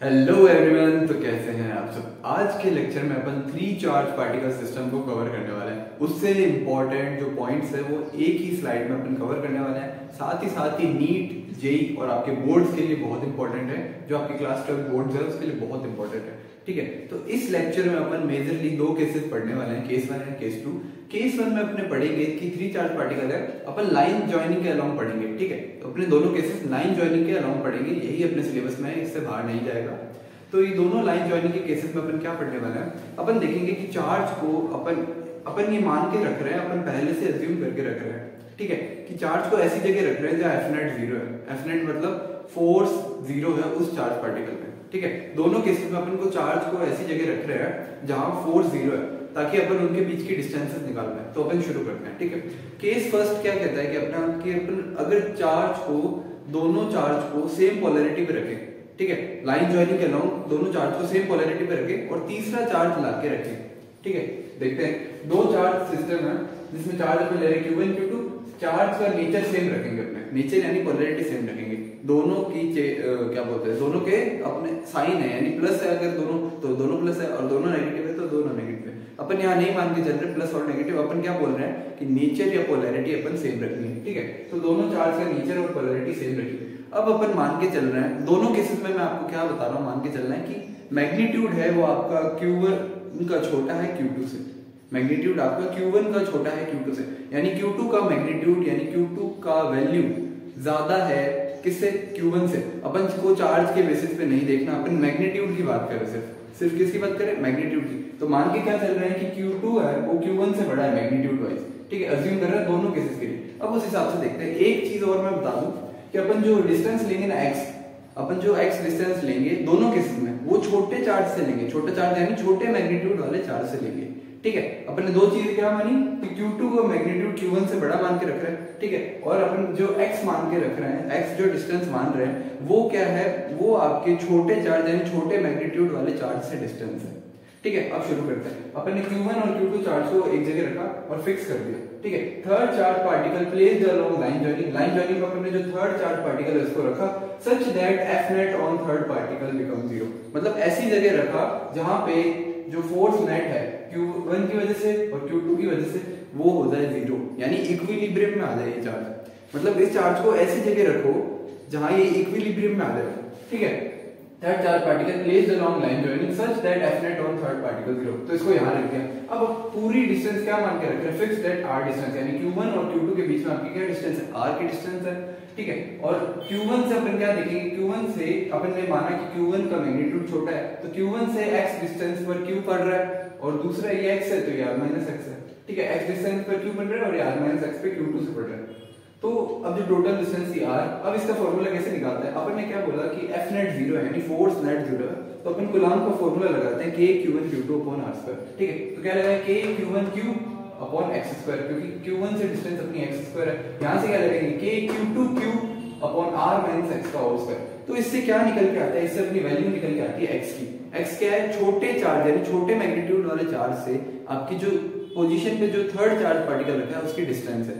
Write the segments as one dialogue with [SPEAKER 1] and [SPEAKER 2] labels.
[SPEAKER 1] Hello everyone, तो कैसे हैं आप सब। आज के लेक्चर में अपन 3 चार्ज पार्टिकल सिस्टम को कवर करने वाले हैं। उससे इम्पोर्टेंट जो पॉइंट्स है वो एक ही स्लाइड में अपन कवर करने वाले हैं। साथ ही नीट जेई और आपके बोर्ड्स के लिए बहुत इंपॉर्टेंट है, जो आपके क्लास 12 बोर्ड्स है उसके लिए बहुत इंपॉर्टेंट है। ठीक है, तो इस लेक्चर में अपन मेजरली 2 केसेस पढ़ने वाले हैं, केस 1 एंड केस 2। केस 1 में अपने पढ़ेंगे कि 3 चार्ज पार्टिकल है, अपन लाइन ज्वाइनिंग के अलाउंग पढ़ेंगे। ठीक है, तो अपने दोनों केसेस लाइन ज्वाइनिंग के अलाउंग पढ़ेंगे, यही अपने सिलेबस में है, इससे बाहर नहीं जाएगा। तो ये दोनों लाइन ज्वाइनिंग के केसेस में अपन क्या पढ़ने वाले हैं, अपन देखेंगे कि चार्ज को अपन ये मान के रख रहे हैं, अपन पहले से अज्यूम करके रख रहे हैं। ठीक है, कि चार्ज को ऐसी जगह रख रहे हैं जहाँ एफ नेट 0 है। एफ नेट मतलब फोर्स 0 है उस चार्ज पार्टिकल पे। ठीक है, दोनों केसेस में अपन को चार्ज को ऐसी जगह रख रहे हैं जहां फोर्स 0 है, ताकि अपन उनके बीच की डिस्टेंसेस निकाल पाए। तो अपन शुरू करते हैं। ठीक है, केस फर्स्ट क्या कहता है कि अपन अगर दोनों चार्ज को सेम पोलैरिटी पे रखें। ठीक है, लाइन ज्वाइनिंग के अलाउंग दोनों चार्ज को सेम पोलैरिटी पे रखें और तीसरा चार्ज ला के रखें। ठीक है, देखते हैं 2 चार्ज सिस्टम है जिसमें चार्ज अपन ले रहे हैं Q1 Q2। चार्ज का नेचर सेम रखेंगे, अपने नेचर यानी पोलैरिटी सेम रखेंगे। दोनों की क्या बोलते हैं, दोनों के अपने साइन है, यानी प्लस है अगर दोनों, तो दोनों प्लस है, और दोनों नेगेटिव है तो दोनों नेगेटिव है। अपन यहाँ नहीं मान के चल रहे प्लस और नेगेटिव, अपन क्या बोल रहे हैं कि नेचर या पोलैरिटी अपन सेम रखनी है। ठीक है, तो दोनों चार्ज का नेचर और पोलैरिटी सेम रखी। अब अपन मान के चल रहे हैं, दोनों केसेस में मैं आपको क्या बता रहा हूँ, मान के चल रहे हैं कि मैग्नीट्यूड है वो आपका Q1 का छोटा है Q2 से। मैग्नीट्यूड आपका Q1 का छोटा है Q2 से, यानी Q2 का मैग्नीट्यूड यानी Q2 का वैल्यू ज्यादा है किससे, Q1 से। अपन को चार्ज के बेसिस पे नहीं देखना, अपन मैग्नीट्यूड की बात करें, सिर्फ किसकी बात करें, मैग्नीट्यूड की। तो मान के क्या चल रहे हैं कि Q2 है वो Q1 से बड़ा है मैग्नीट्यूड वाइज। ठीक है, अज्यूम कर रहे हैं दोनों केसेस के लिए। अब उस हिसाब से देखते हैं। एक चीज और मैं बता दूं कि अपन जो डिस्टेंस लेंगे ना x, अपन जो x डिस्टेंस लेंगे दोनों केसेस में वो छोटे चार्ज से लेंगे। छोटे चार्ज यानी छोटे मैग्नीट्यूड वाले चार्ज से लेंगे। ठीक है, अपन ने 2 चीजें क्या मानी कि Q2 को मैग्नीट्यूड Q1 से बड़ा मान के रख रहे हैं। ठीक है, और अपन जो x मान के रख रहे हैं, x जो डिस्टेंस मान रहे हैं वो क्या है, वो आपके छोटे चार्ज यानी छोटे मैग्नीट्यूड वाले चार्ज से डिस्टेंस है। ठीक है, अब शुरू करते हैं। अपन ने Q1 और Q2 चार्ज को एक जगह रखा और फिक्स कर दिया। ठीक है, third charge particle placed along line joining. Line joining पर अपन ने जो थर्ड चार्ज पार्टिकल है उसको रखा such that F net on third particle become 0। मतलब ऐसी जगह रखा जहां पे जो फोर्स नेट है Q1 की वजह से और Q2 की वजह से वो हो जाए 0, यानी इक्विलिब्रियम में आ जाए ये चार्ज। मतलब इस चार्ज को ऐसी जगह रखो जहां ये इक्विलिब्रियम में आ जाए। ठीक है, third charge particle placed along line joining such that F net on third particle 0। तो इसको यहां रख दिया। अब पूरी डिस्टेंस क्या मान के रख रहे हैं, फिक्स दैट r डिस्टेंस, यानी Q1 और Q2 के बीच में आपकी क्या डिस्टेंस है, r की डिस्टेंस है। ठीक है, और Q1 से अपन क्या देखेंगे, Q1 से अपन ने माना कि Q1 का मैग्नीट्यूड छोटा है, तो Q1 से x डिस्टेंस पर Q पड़ रहा है और दूसरा ये x है तो ये r - x है। ठीक है, x डिस्टेंस पर Q पड़ रहा है और ये r - x पे Q2 से पड़ रहा है। तो अब जो टोटल डिस्टेंस थी r, अब इसका फॉर्मूला कैसे निकालते हैं। अपन ने क्या बोला कि F net 0 है, यानी फोर्स नेट 0 है, तो अपन कूलॉम का फॉर्मूला लगाते हैं K Q1 Q2 upon r²। ठीक है, तो क्या लगाए K Q1 Q upon x², क्योंकि Q1 से डिस्टेंस अपनी x² है। यहां से क्या लगाएंगे K Q2 Q upon r - x का होल स्क्वायर। तो इससे क्या निकल के आता है, इससे अपनी वैल्यू निकल के आती है x की। x क्या है, छोटे चार्ज यानी छोटे मैग्नीट्यूड वाले चार्ज से आपकी जो पोजीशन पे जो थर्ड चार्ज पार्टिकल रखा है उसकी डिस्टेंस है।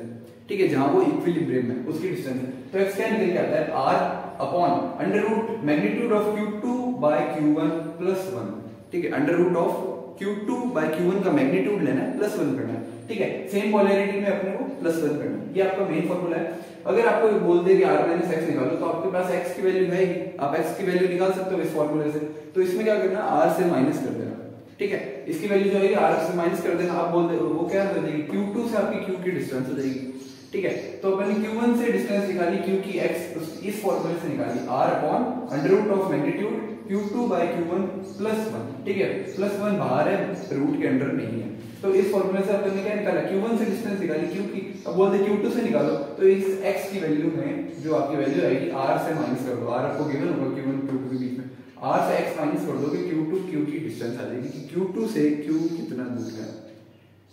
[SPEAKER 1] ठीक है, जहां वो इक्विलिब्रियम में उसकी डिस्टेंस है। तो x क्या निकल के आता है, r upon under root magnitude of Q2 by Q1 plus 1। ठीक है, under root of Q2 by Q1 का मैग्नीट्यूड लेना है, प्लस 1 करना है। ठीक है, सेम पोलैरिटी में अपने को प्लस 1 करना है। ये आपका मेन फॉर्मूला है। अगर आपको बोल दे कि r - x निकालो, तो आपके पास x की वैल्यू है, आप x की वैल्यू निकाल सकते हो इस फॉर्मूले से। तो इसमें क्या करना, r से माइनस कर देना। ठीक है, इसकी वैल्यू जो है r से माइनस कर देना। आप बोल दे वो क्या हो जाएगी, Q2 से आपकी Q की डिस्टेंस हो जाएगी। ठीक है, तो अपन ने Q1 से डिस्टेंस निकाली, Q की x इस फॉर्मूले से निकाली, r upon under root of magnitude Q2 by Q1 plus 1। ठीक है, प्लस 1 बाहर है, रूट के अंदर नहीं है। तो इस फॉर्मूले से अपन ने क्या निकाला, Q1 से डिस्टेंस निकाली Q की। अब बोलते Q2 से निकालो, तो इस x की वैल्यू में जो आपकी वैल्यू आएगी r से माइनस कर दो। r आपको गिवन होगा Q1 Q2 के बीच में, r से x माइनस कर दोगे Q2 Q की डिस्टेंस आ जाएगी कि Q2 से Q कितना दूर है।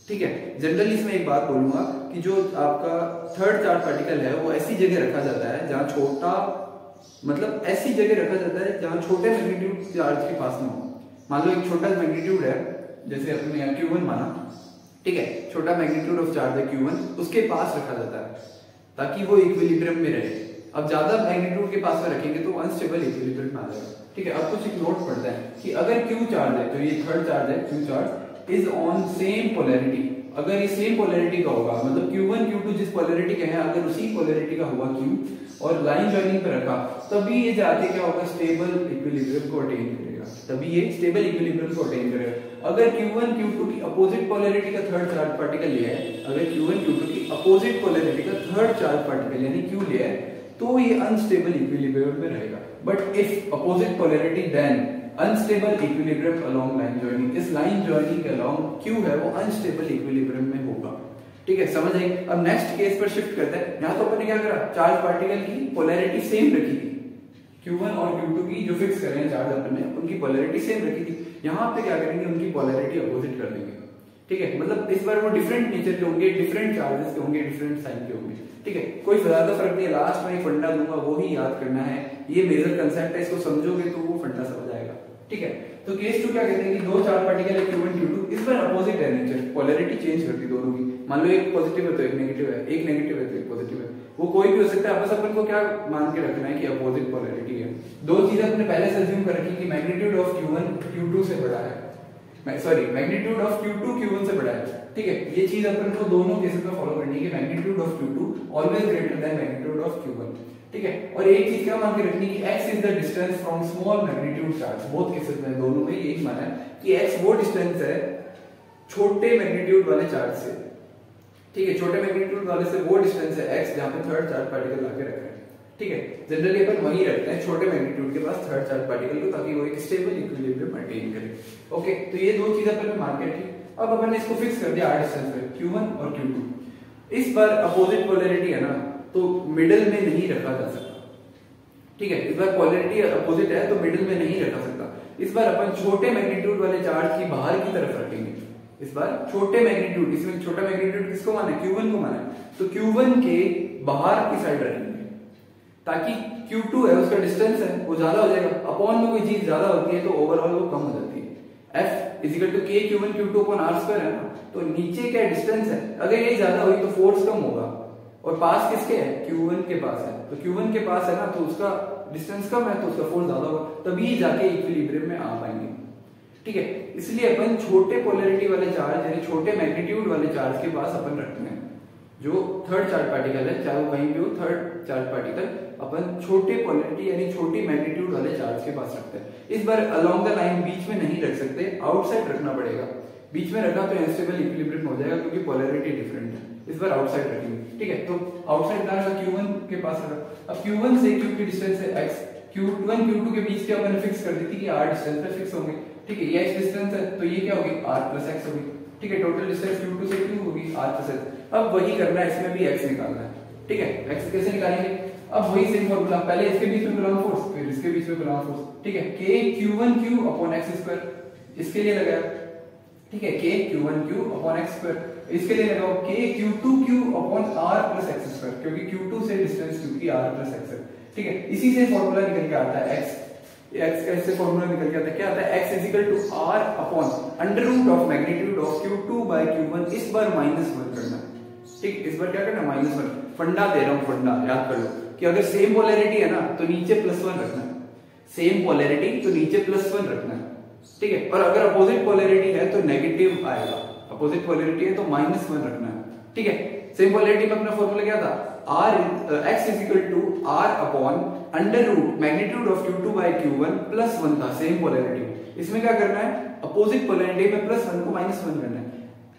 [SPEAKER 1] ठीक है, जनरली इसमें एक बात बोलूंगा कि जो आपका थर्ड चार्ज पार्टिकल है वो ऐसी जगह रखा जाता है जहां छोटा, मतलब ऐसी जगह रखा जाता है जहां छोटे मैग्नीट्यूड चार्ज के पास में हो। मान लो एक छोटा मैग्नीट्यूड है, जैसे अपने यहाँ Q1 माना। ठीक है, छोटा मैग्नीट्यूड ऑफ चार्ज है Q1, उसके पास रखा जाता है ताकि वो इक्विलिब्रियम में रहे। अब ज्यादा मैग्नीट्यूड के पास में रखेंगे तो अनस्टेबल इक्विलिब्रियम में आ जाएगा। ठीक है, अब कुछ एक नोट पड़ता है कि अगर Q चार्ज है, तो ये थर्ड चार्ज है, Q charge is on same polarity, अगर ये सेम पोलैरिटी का होगा, मतलब Q1 Q2 जिस पोलैरिटी के हैं अगर उसी पोलैरिटी का हुआ Q और लाइन जॉइनिंग पे रखा, तभी ये जाके क्या होगा, स्टेबल इक्विलिब्रियम को अटेन करेगा, तभी ये स्टेबल इक्विलिब्रियम को अटेन करेगा। अगर Q1 Q2 की अपोजिट पोलैरिटी का थर्ड चार्ज पार्टिकल लिया है, अगर Q1 Q2 की अपोजिट पोलैरिटी का थर्ड चार्ज पार्टिकल यानी Q लिया है, तो ये अनस्टेबल इक्विलिब्रियम में रहेगा। But if opposite polarity then unstable equilibrium along line joining, इस लाइन जॉइनिंग के अलोंग Q है वो अनस्टेबल इक्विलिब्रियम में होगा। ठीक है, समझ आई। अब नेक्स्ट केस पर शिफ्ट करते हैं। यहां तो अपन ने क्या करा, चार्ज पार्टिकल की पोलैरिटी सेम रखी थी, Q1 और Q2 की जो फिक्स कर रहे हैं चार्ज अपन ने, उनकी पोलैरिटी सेम रखी थी। यहां पे क्या करेंगे, उनकी पोलैरिटी अपोजिट कर देंगे। ठीक है, मतलब इस बार वो डिफरेंट नेचर के होंगे, डिफरेंट चार्जेस के होंगे, डिफरेंट साइन के होंगे। ठीक है, कोई ज्यादा फर्क नहीं है, लास्ट में एक फंडा दूंगा वो ही याद करना है, ये मेजर कंसेप्ट है, इसको समझोगे तो वो फंडा समझ आएगा। ठीक है, तो केस 2 क्या कहते हैं कि दो चार्ज पार्टिकल है Q1 Q2, इस बार अपोजिट है नेचर, पोलैरिटी चेंज करती दोनों की। मान लो एक पॉजिटिव है तो एक नेगेटिव है, एक नेगेटिव है तो एक पॉजिटिव है, वो कोई भी हो सकता है। बस अपन को क्या मान के रखना है कि अपोजिट पोलैरिटी है। दो चीजें अपने पहले से अज्यूम कर रखी कि मैग्नीट्यूड ऑफ Q1 Q2 से बड़ा है, sorry magnitude of Q2 Q1 से बड़ा है। ठीक है, ये चीज अपन को दोनों केसेस में फॉलो करनी है कि magnitude of Q2 always greater than magnitude of Q1। ठीक है, और एक चीज क्या मान के रखनी कि x is the distance from small magnitude charge, both cases में दोनों में यही माना है कि x वो डिस्टेंस है छोटे मैग्नीट्यूड वाले चार्ज से। ठीक है, छोटे मैग्नीट्यूड वाले से वो डिस्टेंस है x जहां पे थर्ड चार्ज पार्टिकल लाके रख रहे हैं। ठीक है, जनरली अपन वही रखते हैं छोटे मैग्नीट्यूड के पास थर्ड चार्ज पार्टिकल को, ताकि वो एक स्टेबल इक्विलिब्रियम मेंटेन करे। ओके, तो ये दो चीजें अपन ने मान के रखी। अब अपन ने इसको फिक्स कर दिया r डिस्टेंस पे, Q1 और Q2। इस बार अपोजिट पोलैरिटी है ना, तो मिडिल में नहीं रखा जा सकता। ठीक है, इस बार पोलैरिटी अपोजिट है तो मिडिल में नहीं रखा सकता। इस बार अपन छोटे मैग्नीट्यूड वाले चार्ज की बाहर की तरफ रखेंगे। इस बार छोटे मैग्नीट्यूड, इसमें छोटा मैग्नीट्यूड किसको माना है, Q1 को माना है, तो Q1 के बाहर की साइड रखेंगे, ताकि Q2 है उसका डिस्टेंस है वो ज्यादा हो जाएगा। अपॉन में कोई चीज ज्यादा होती है तो ओवरऑल वो कम हो जाती है। F is equal to K Q1 Q2 upon R square है ना, तो नीचे क्या डिस्टेंस है, अगर ये ज्यादा हुई तो फोर्स कम होगा, और पास किसके है, Q1 के पास है, तो Q1 के पास है ना, तो उसका डिस्टेंस कम है तो उसका फोर्स ज्यादा होगा, तभी जाके इक्विलिब्रियम में आ पाएंगे। ठीक है, इसलिए अपन छोटे पोलैरिटी वाले चार्ज यानी छोटे मैग्नीट्यूड वाले चार्ज के पास अपन रखते हैं। जो थर्ड चार्ज पार्टिकल है, चाहे वो कहीं भी हो, थर्ड चार्ज पार्टिकल अपन छोटे पोलैरिटी यानी छोटी मैग्नीट्यूड वाले चार्ज के पास रखते हैं। इस बार अलोंग द लाइन बीच में नहीं रख सकते, आउटसाइड रखना पड़ेगा। बीच में रखा तो अनस्टेबल इक्विलिब्रियम हो जाएगा क्योंकि पोलैरिटी डिफरेंट है। इस बार आउटसाइड रखेंगे। ठीक है, तो आउटसाइड कहां रखा, Q1 के पास रखा। अब Q1 से Q की डिस्टेंस है x, Q1 Q2 के बीच की अपन फिक्स कर दी थी कि r डिस्टेंस पे फिक्स होंगे। ठीक है, ये x डिस्टेंस है तो ये क्या होगी, r प्लस x होगी। ठीक है, टोटल डिस्टेंस Q2 से Q होगी r प्लस x। अब वही करना है, इसमें भी x निकालना है। ठीक है, x कैसे निकालेंगे, अब वही सेम फॉर्मूला, पहले इसके बीच में गुलाम फोर्स फिर इसके बीच में गुलाम फोर्स। ठीक है, k Q1Q upon x square इसके लिए लगाया। ठीक है, k Q1Q upon x square इसके लिए लगाओ k Q2Q upon r plus x square, क्योंकि Q2 से डिस्टेंस Q की r प्लस x है। ठीक है, इसी से फॉर्मूला निकल के आता है x कैसे फॉर्मूला निकल के आता है, क्या आता है, x is equal to r upon under root of magnitude of Q2 by Q1। इस बार -1 करना। ठीक, इस बार क्या करना, -1। फंडा दे रहा हूं, फंडा याद कर लो कि अगर सेम पोलैरिटी है ना तो नीचे +1 रखना है, सेम पोलैरिटी तो नीचे +1 रखना है। ठीक है, और अगर अपोजिट पोलैरिटी है तो नेगेटिव आएगा, अपोजिट पोलैरिटी है तो -1 रखना है। ठीक है, सेम पोलैरिटी में अपना फॉर्मूला क्या था, x is equal to r upon under root magnitude of Q2 by Q1 +1 था सेम पोलैरिटी। इसमें क्या करना है, अपोजिट पोलैरिटी में +1 को -1 करना है।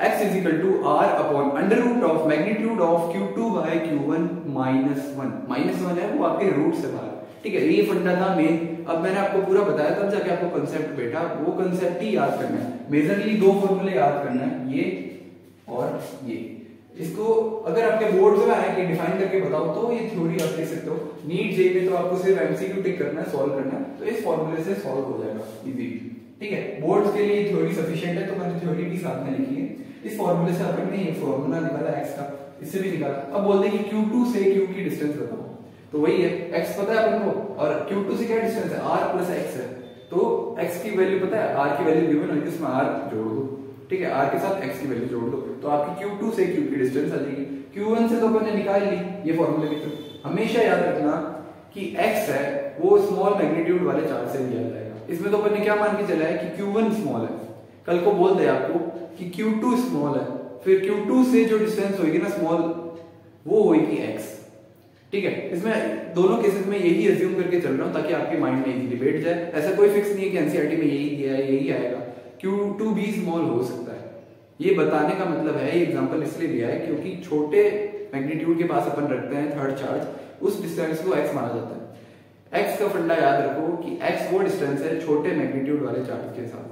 [SPEAKER 1] x is equal to r upon under root of magnitude of Q2 by Q1 -1 है वो आपके रूट से बाहर। ठीक है, ये फंडा था मेन। अब मैंने आपको पूरा बताया तब जाके आपको कंसेप्ट बैठा, वो कंसेप्ट ही याद करना है। मेजरली दो फॉर्मूले याद करना है, ये और ये। इसको अगर आपके बोर्ड में आए कि डिफाइन करके बताओ तो ये थ्योरी आप देख सकते हो। नीट जेई में तो आपको सिर्फ एमसीक्यू टिक करना है, सॉल्व करना है, तो इस फॉर्मूले से सॉल्व हो जाएगा इजीली। ठीक है, बोर्ड्स के लिए थ्योरी सफिशिएंट है तो मैंने थ्योरी भी साथ में लिखी है। इस फॉर्मूले से अपन ने ये फॉर्मूला निकाला x का, इससे भी निकाला। अब बोलते हैं कि Q2 से Q की डिस्टेंस बताओ, तो वही है x पता है अपन को, और Q2 से क्या डिस्टेंस है, r प्लस x है। तो x की वैल्यू पता है, r की वैल्यू गिवन है, इसमें r जोड़ दो। ठीक है, r के साथ x की वैल्यू जोड़ दो तो आपकी Q2 से Q की डिस्टेंस आ जाएगी। Q1 से तो अपन ने निकाल ली ये फॉर्मूले की। तो हमेशा याद रखना कि x है वो स्मॉल मैग्नीट्यूड वाले चार्ज से लिया जाएगा। इसमें तो अपन ने क्या मान के चला है कि Q1 स्मॉल है, कल को बोल दे आपको कि Q2 स्मॉल है, फिर Q2 से जो डिस्टेंस होगी ना स्मॉल, वो होगी x। ठीक है, इसमें दोनों केसेस में यही एज्यूम करके चल रहा हूं ताकि आपके माइंड में इजीली बैठ जाए। ऐसा कोई फिक्स नहीं है कि एनसीईआरटी में यही दिया है यही आएगा, Q2 भी स्मॉल हो सकता है। ये बताने का मतलब है, ये एग्जांपल इसलिए दिया है क्योंकि छोटे मैग्नीट्यूड के पास अपन रखते हैं थर्ड चार्ज, उस डिस्टेंस को x माना जाता है। x का फंडा याद रखो कि x वो डिस्टेंस है छोटे मैग्नीट्यूड वाले चार्ज के साथ,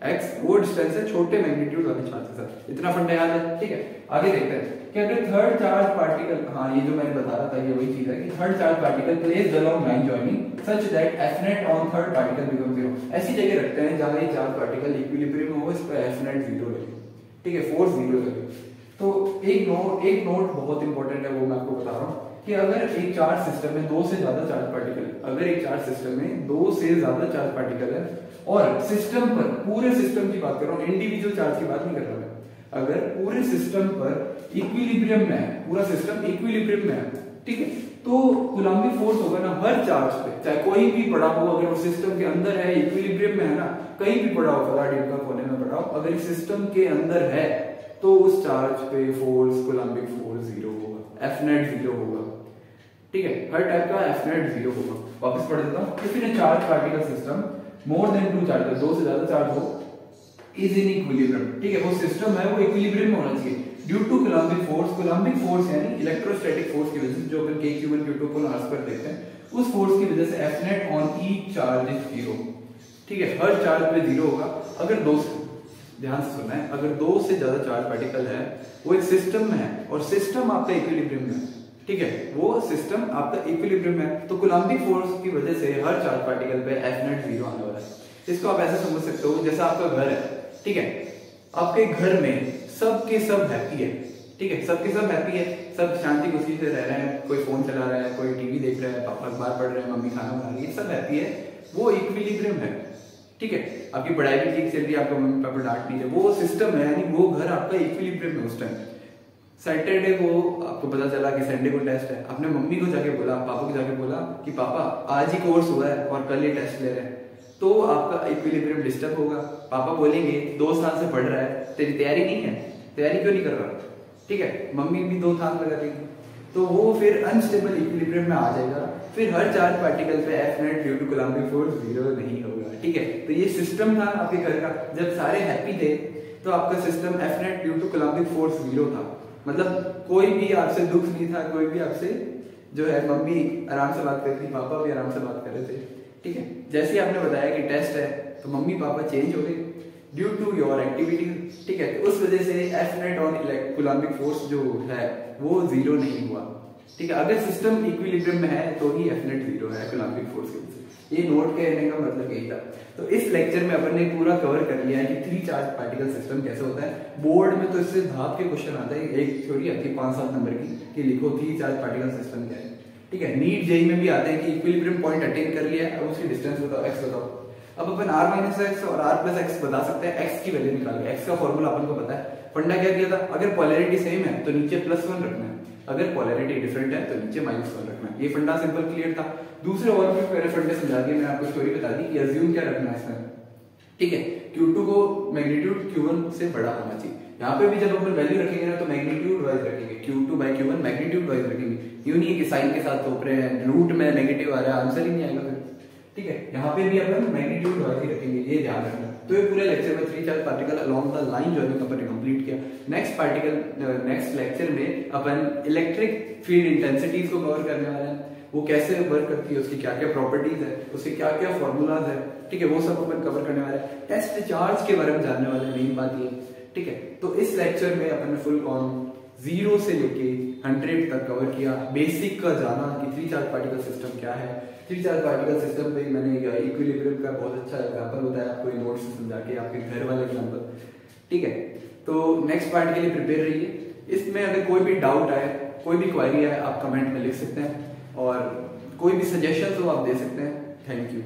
[SPEAKER 1] x वो डिस्टेंस है छोटे मैग्नीट्यूड वाले चार्ज के साथ। इतना फंडा याद है। ठीक है, आगे देखते हैं कि अगर थर्ड चार्ज पार्टिकल, हाँ ये जो मैंने बता रहा था ये वही चीज है कि third charge particle placed along line joining such that F net on third particle become 0। ऐसी जगह रखते हैं जहां ये चार्ज पार्टिकल इक्विलिब्रियम में हो, इस पर F net 0 लगे। ठीक है, फोर्स 0 लगे। तो एक नोट बहुत इंपॉर्टेंट है, वो मैं आपको बता रहा हूँ कि अगर एक चार्ज सिस्टम में दो से ज्यादा चार्ज पार्टिकल, अगर एक चार्ज सिस्टम में दो से ज्यादा चार्ज पार्टिकल है और सिस्टम पर, पूरे सिस्टम की बात कर रहा हूँ, इंडिविजुअल चार्ज की बात नहीं कर रहा मैं, अगर पूरे सिस्टम पर इक्विलिब्रियम में है, पूरा सिस्टम इक्विलिब्रियम में है, ठीक है, तो कूलम्बिक फोर्स होगा ना हर चार्ज पे, चाहे कोई भी पड़ा हो, अगर वो सिस्टम के अंदर है, इक्विलिब्रियम में है ना, कहीं भी पड़ा हो, फलाडियम का कोने में पड़ा हो, अगर सिस्टम के अंदर है तो उस चार्ज पे फोर्स, कूलम्बिक फोर्स 0 होगा, F net 0 होगा। ठीक है, हर टाइप का F net 0 होगा। वापस पढ़ देता हूं, if in a charge particle system more than 2 charges, दो से ज्यादा चार्ज हो, इज इन इक्विलिब्रियम। ठीक है, वो सिस्टम है वो इक्विलिब्रियम में होना चाहिए due to coulombic force. Coulombic force यानी इलेक्ट्रोस्टैटिक फोर्स की वजह से, जो अपन Q1 Q2 को लास्ट पर देखते हैं, उस फोर्स की वजह से F net on each charge is 0। ठीक है, हर चार्ज पे 0 होगा। अगर दो, ध्यान से सुनना है, अगर दो से ज्यादा चार्ज पार्टिकल है, वो एक सिस्टम में है और सिस्टम आपका इक्विलिब्रियम में है, ठीक है, वो सिस्टम आपका इक्विलिब्रियम में है, तो कूलम्बिक फोर्स की वजह से हर चार्ज पार्टिकल पे F net 0 आने वाला है। इसको आप ऐसे समझ सकते हो जैसा आपका घर है, ठीक है, आपके घर में सबके सब हैप्पी है, ठीक है, सबके सब हैप्पी है, सब शांति खुशी से रह रहे हैं, कोई फोन चला रहा है, कोई टीवी देख रहा है, पापा अखबार पढ़ रहे हैं, मम्मी खाना बना रही है, सब हैप्पी है, वो इक्विलिब्रियम है। ठीक है, आपकी पढ़ाई भी ठीक चल रही है, आपका मम्मी पापा डांट नहीं रहे, वो सिस्टम है, यानी वो घर आपका इक्विलिब्रियम है। उस टाइम सैटरडे को आपको पता चला कि संडे को टेस्ट है, आपने मम्मी को जाके बोला, पापा को जाके बोला कि पापा आज ही कोर्स हुआ है और कल ही टेस्ट ले रहे हैं, तो आपका इक्विलिब्रियम डिस्टर्ब होगा। पापा बोलेंगे 2 साल से पढ़ रहा है, तेरी तैयारी नहीं है, तैयारी क्यों नहीं कर रहा, ठीक है, मम्मी भी 2 साल लगा देगी, तो वो फिर अनस्टेबल इक्विलिब्रियम में आ जाएगा। फिर हर चार्ज पार्टिकल पे F net due to coulombic force 0 नहीं होगा। ठीक है, तो ये सिस्टम था आपके घर का, जब सारे हैप्पी थे तो आपका system F net due to coulombic force 0 था, मतलब कोई भी आपसे दुख नहीं था, कोई भी आपसे जो है, मम्मी आराम से बात कर रही थी, पापा भी आराम से बात कर रहे थे। ठीक है, जैसे ही आपने बताया कि टेस्ट है तो मम्मी पापा चेंज हो गए ड्यू टू योर एक्टिविटी। ठीक है, तो उस वजह से F net on Coulombic force जो है वो 0 नहीं हुआ। ठीक है, अगर सिस्टम इक्विलिब्रियम में है तो ही F net 0 है कूलम्बिक फोर्स की वजह से। ये नोट कहने का मतलब यही था। तो इस लेक्चर में अपन ने पूरा कवर कर लिया है कि 3 चार्ज पार्टिकल सिस्टम कैसे होता है। बोर्ड में तो इससे भाग के क्वेश्चन आता है, एक थ्योरी आती है 5-7 नंबर की कि लिखो 3 चार्ज पार्टिकल सिस्टम क्या है। ठीक है, नीट जेई में भी आते हैं कि इक्विलिब्रियम पॉइंट अटेन कर लिया है, अब उसकी डिस्टेंस बताओ, x बताओ। अब अपन r - x और r+x बता सकते हैं, x की वैल्यू निकाल, x का फॉर्मूला अपन को पता है। फंडा क्या दिया था, अगर पोलैरिटी सेम है तो नीचे +1 रखना है, अगर पोलैरिटी डिफरेंट है तो नीचे -1 रखना है। ये फंडा सिंपल क्लियर था। दूसरे और भी पहले फंडे समझा दिए, मैंने आपको स्टोरी बता दी कि अज्यूम क्या रखना है इसमें। ठीक है, Q2 को मैग्नीट्यूड Q1 से बड़ा होना चाहिए। यहाँ पे भी जब अपन वैल्यू रखेंगे ना तो मैग्नीट्यूड वाइज रखेंगे, Q2/Q1 मैग्नीट्यूड वाइज रखेंगे, यूं नहीं कि साइन के साथ थोप रहे हैं, रूट में नेगेटिव आ रहा है, आंसर ही नहीं आएगा फिर। ठीक है, यहाँ पे भी अपन मैग्नीट्यूड वाइज ही रखेंगे, ये ध्यान रखना। तो ये पूरे लेक्चर में 3 charge particle along the line joining upon complete किया। नेक्स्ट लेक्चर में अपन इलेक्ट्रिक फील्ड इंटेंसिटीज को कवर करने वाले हैं, वो कैसे वर्क करती है, उसकी क्या क्या प्रॉपर्टीज है, उसके क्या क्या फॉर्मूलाज है। ठीक है, वो सब अपन कवर करने वाले हैं। टेस्ट चार्ज के बारे में जानने वाले हैं, मेन बात ये। ठीक है, तो इस लेक्चर में अपन ने फुल ऑन 0 से लेके 100 तक कवर किया। बेसिक का जाना कि 3 चार्ज पार्टिकल सिस्टम क्या है। 3 चार्ज पार्टिकल सिस्टम पे मैंने इक्विलिब्रियम का बहुत अच्छा एग्जांपल बताया आपको, नोट से समझा के, आपके घर वाले एग्जांपल। ठीक है, तो नेक्स्ट पार्ट के लिए प्रिपेयर रहिए। इसमें अगर कोई भी डाउट आए, कोई भी क्वेरी आए, आप कमेंट में लिख सकते हैं और कोई भी सजेशन हो आप दे सकते हैं। Thank you.